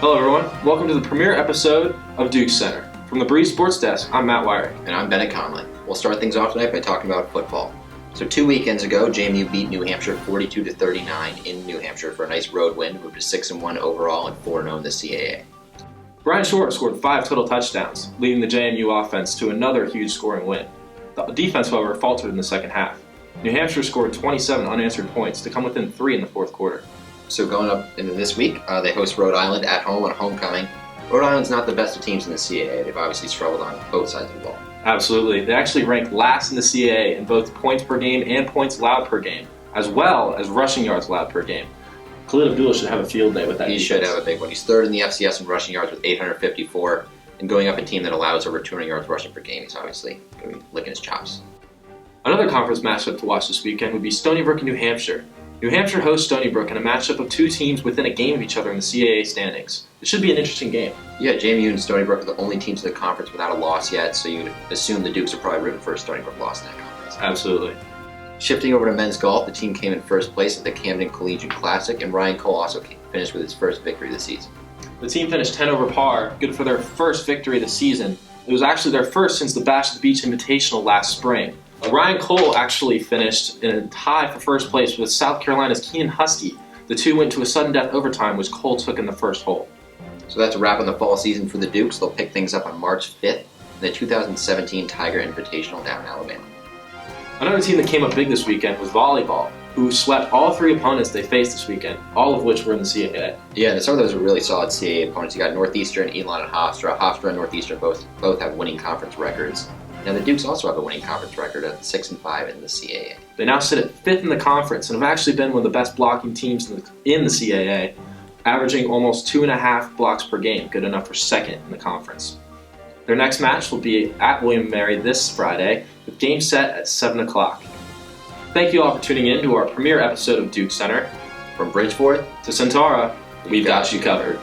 Hello everyone, welcome to the premiere episode of DukesCenter. From the Breeze Sports Desk, I'm Matt Weyrich. And I'm Bennett, Conlin. We'll start things off tonight by talking about football. So 2 weekends ago, JMU beat New Hampshire 42-39 in New Hampshire for a nice road win, moved to 6-1 overall and 4-0 in the CAA. Brian Short scored 5 total touchdowns, leading the JMU offense to another huge scoring win. The defense, however, faltered in the second half. New Hampshire scored 27 unanswered points to come within 3 in the fourth quarter. So going up into this week, they host Rhode Island at home on homecoming. Rhode Island's not the best of teams in the CAA. They've obviously struggled on both sides of the ball. Absolutely. They actually rank last in the CAA in both points per game and points allowed per game, as well as rushing yards allowed per game. Khalid Abdullah should have a field day with that. He should have a big one. He's third in the FCS in rushing yards with 854, and going up a team that allows over 200 yards rushing per game, he's obviously going to be licking his chops. Another conference matchup to watch this weekend would be Stony Brook and New Hampshire. New Hampshire hosts Stony Brook in a matchup of two teams within a game of each other in the CAA standings. It should be an interesting game. Yeah, JMU and Stony Brook are the only teams in the conference without a loss yet, so you'd assume the Dukes are probably rooting for a Stony Brook loss in that conference. Absolutely. Shifting over to men's golf, the team came in first place at the Camden Collegiate Classic, and Ryan Cole also finished with his first victory of the season. The team finished 10 over par, good for their first victory of the season. It was actually their first since the Bash at the Beach Invitational last spring. Ryan Cole actually finished in a tie for first place with South Carolina's Keenan Husky. The two went to a sudden death overtime, which Cole took in the first hole. So that's a wrap on the fall season for the Dukes. They'll pick things up on March 5th in the 2017 Tiger Invitational down in Alabama. Another team that came up big this weekend was volleyball, who swept all 3 opponents they faced this weekend, all of which were in the CAA. Yeah, and some of those are really solid CAA opponents. You got Northeastern, Elon, and Hofstra. Hofstra and Northeastern both have winning conference records. Now the Dukes also have a winning conference record at 6-5 in the CAA. They now sit at 5th in the conference and have actually been one of the best blocking teams in the CAA, averaging almost 2.5 blocks per game, good enough for 2nd in the conference. Their next match will be at William & Mary this Friday, with game set at 7 o'clock. Thank you all for tuning in to our premiere episode of DukesCenter. From Bridgeport to Centaura, we've got you covered.